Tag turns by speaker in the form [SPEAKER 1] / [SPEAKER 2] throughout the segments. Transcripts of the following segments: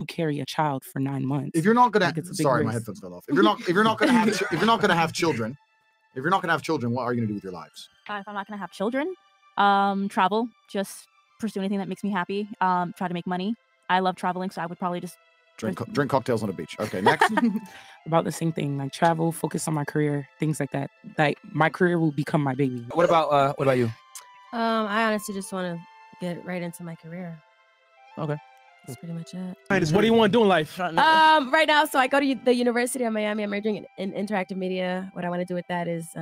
[SPEAKER 1] to carry a child for 9 months.
[SPEAKER 2] If you're not gonna,
[SPEAKER 1] Like, it's a big
[SPEAKER 2] sorry, my
[SPEAKER 1] risk.
[SPEAKER 2] headphones fell off. If you're not gonna have, if you're not gonna have children, what are you gonna do with your lives?
[SPEAKER 3] If I'm not gonna have children, travel, just pursue anything that makes me happy. Try to make money. I love traveling, so I would probably just
[SPEAKER 2] Drink cocktails on the beach. Okay, next.
[SPEAKER 1] About the same thing, like travel, focus on my career, things like that. Like my career will become my baby.
[SPEAKER 4] What about you?
[SPEAKER 5] I honestly just want to get right into my career.
[SPEAKER 4] Okay.
[SPEAKER 5] That's pretty much it.
[SPEAKER 6] What do you want to do in life?
[SPEAKER 5] Right now, so I go to the University of Miami. I'm majoring in interactive media. What I want to do with that is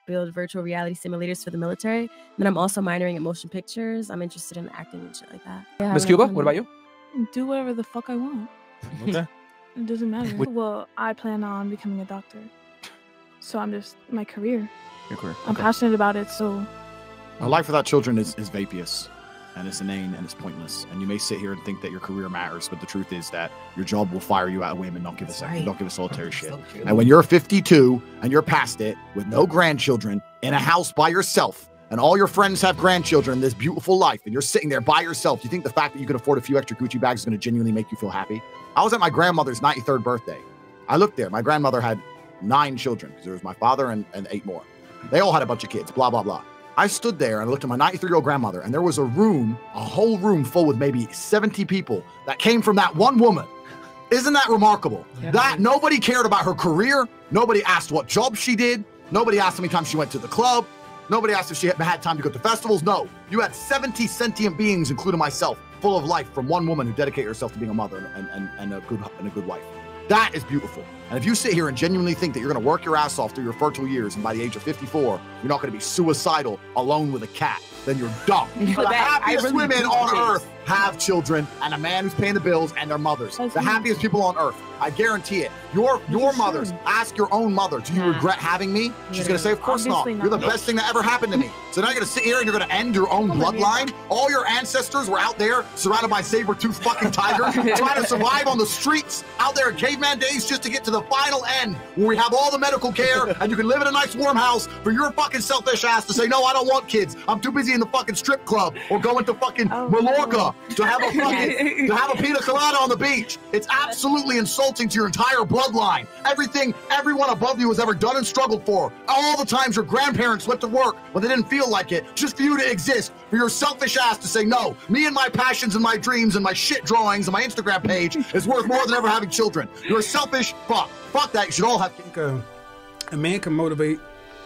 [SPEAKER 5] build virtual reality simulators for the military. And then I'm also minoring in motion pictures. I'm interested in acting and shit like that.
[SPEAKER 4] Yeah, Miss Cuba, what about you?
[SPEAKER 7] Do whatever the fuck I want.
[SPEAKER 4] Okay.
[SPEAKER 7] It doesn't matter. Well, I plan on becoming a doctor. So I'm just, my career.
[SPEAKER 2] Your career.
[SPEAKER 7] I'm passionate about it, so.
[SPEAKER 2] A life without children is vapious, and it's inane, and it's pointless. And you may sit here and think that your career matters, but the truth is that your job will fire you out of whim and not give a second, don't give a solitary shit. And when you're 52 and you're past it with no grandchildren in a house by yourself, and all your friends have grandchildren in this beautiful life, and you're sitting there by yourself, do you think the fact that you can afford a few extra Gucci bags is going to genuinely make you feel happy? I was at my grandmother's 93rd birthday. I looked there. My grandmother had 9 children, because there was my father and 8 more. They all had a bunch of kids, blah, blah, blah. I stood there and I looked at my 93-year-old grandmother, and there was a whole room full with maybe 70 people that came from that one woman. Isn't that remarkable? Yeah. That nobody cared about her career. Nobody asked what job she did. Nobody asked how many times she went to the club. Nobody asked if she had time to go to festivals. No, you had 70 sentient beings, including myself, full of life from one woman who dedicated herself to being a mother and a good wife. That is beautiful. And if you sit here and genuinely think that you're going to work your ass off through your fertile years, and by the age of 54, you're not going to be suicidal alone with a cat, then you're dumb. The happiest women on earth have children, and a man who's paying the bills, and their mothers. The happiest people on earth. I guarantee it. Your mothers, ask your own mother, do you regret having me? She's going to say, of course not. You're the best thing that ever happened to me. So now you're going to sit here and you're going to end your own bloodline? All your ancestors were out there surrounded by saber-toothed fucking tigers, trying to survive on the streets out there in caveman days just to get to the final end where we have all the medical care and you can live in a nice warm house for your fucking selfish ass to say, no, I don't want kids. I'm too busy in the fucking strip club or going to fucking Mallorca to have a pina colada on the beach. It's absolutely insulting to your entire bloodline. Everything everyone above you has ever done and struggled for. All the times your grandparents went to work when they didn't feel like it, just for you to exist, for your selfish ass to say, no, me and my passions and my dreams and my shit drawings and my Instagram page is worth more than ever having children. You're a selfish fuck. Fuck that. You should all have.
[SPEAKER 6] I think a man can motivate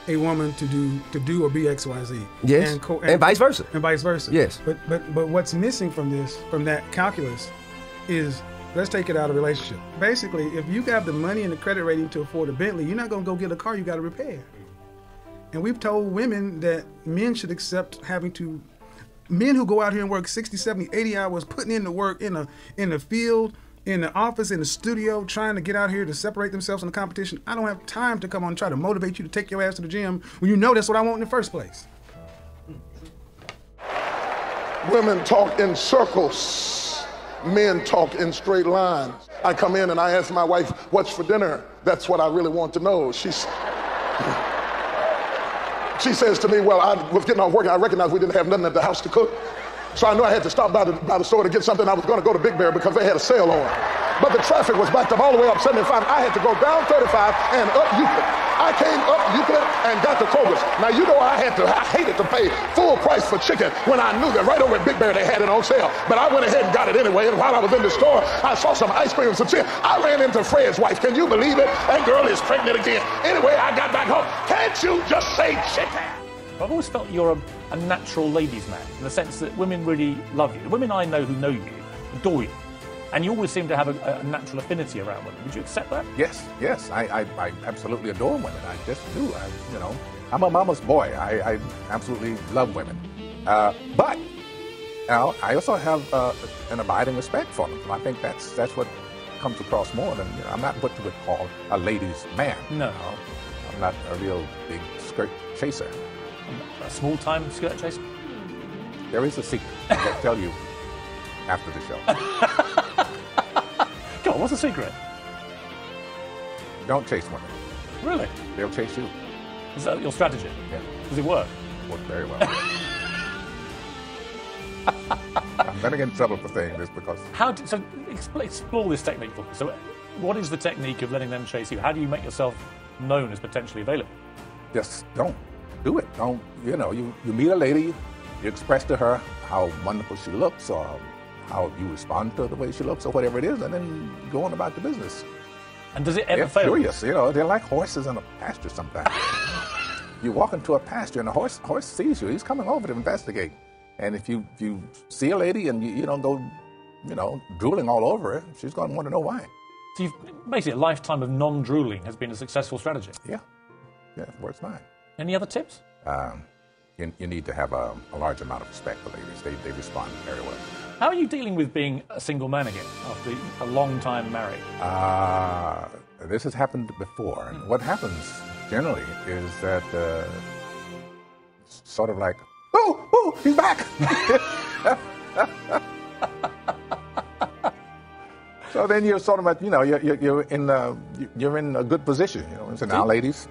[SPEAKER 6] a woman to do or be X, Y, Z.
[SPEAKER 4] Yes. And vice versa.
[SPEAKER 6] And vice versa.
[SPEAKER 4] Yes.
[SPEAKER 6] But what's missing from that calculus is, let's take it out of relationship. Basically, if you got the money and the credit rating to afford a Bentley, you're not going to go get a car you got to repair. And we've told women that men should accept men who go out here and work 60, 70, 80 hours, putting in the work in the field, in the office, in the studio, trying to get out here to separate themselves from the competition. I don't have time to come on and try to motivate you to take your ass to the gym when you know that's what I want in the first place.
[SPEAKER 8] Women talk in circles. Men talk in straight lines. I come in and I ask my wife, what's for dinner? That's what I really want to know. She says to me, well, I was getting off work and I recognized we didn't have nothing at the house to cook. So I knew I had to stop by the store to get something. I was going to go to Big Bear because they had a sale on. But the traffic was backed up all the way up 75. I had to go down 35 and up Euclid. I came up Euclid and got to Kroger's. Now, you know I hated to pay full price for chicken when I knew that right over at Big Bear they had it on sale. But I went ahead and got it anyway. And while I was in the store, I saw some ice cream and some chicken. I ran into Fred's wife. Can you believe it? That girl is pregnant again. Anyway, I got back home. Can't you just say chicken?
[SPEAKER 9] I've always felt you're a natural ladies' man, in the sense that women really love you. The women I know who know you adore you. And you always seem to have a natural affinity around women. Would you accept that?
[SPEAKER 10] Yes. I absolutely adore women. I just do. I'm a mama's boy. I absolutely love women. But I also have an abiding respect for them. I think that's what comes across more than, I'm not what you would call a ladies' man.
[SPEAKER 9] No.
[SPEAKER 10] I'm not a real big skirt chaser.
[SPEAKER 9] A small-time skirt chaser?
[SPEAKER 10] There is a secret I'll tell you after the show.
[SPEAKER 9] Come on, what's the secret?
[SPEAKER 10] Don't chase women.
[SPEAKER 9] Really?
[SPEAKER 10] They'll chase you.
[SPEAKER 9] Is that your strategy?
[SPEAKER 10] Yeah.
[SPEAKER 9] Does it work?
[SPEAKER 10] Worked very well. I'm going to get in trouble for saying this because...
[SPEAKER 9] Explore this technique for me. So what is the technique of letting them chase you? How do you make yourself known as potentially available?
[SPEAKER 10] Just don't do it. Don't, you meet a lady, you express to her how wonderful she looks or how you respond to the way she looks or whatever it is, and then go on about the business.
[SPEAKER 9] And does it ever fail?
[SPEAKER 10] They're curious, they're like horses in a pasture sometimes. You walk into a pasture and the horse sees you. He's coming over to investigate. And if you see a lady and you don't go, drooling all over her, she's going to want to know why.
[SPEAKER 9] So basically a lifetime of non-drooling has been a successful strategy.
[SPEAKER 10] Yeah, it works fine.
[SPEAKER 9] Any other tips?
[SPEAKER 10] You need to have a large amount of respect for ladies. They respond very well.
[SPEAKER 9] How are you dealing with being a single man again after a long time married?
[SPEAKER 10] This has happened before. And what happens generally is that sort of like, oh, he's back. So then you're sort of at, you're in a good position. So now, ladies,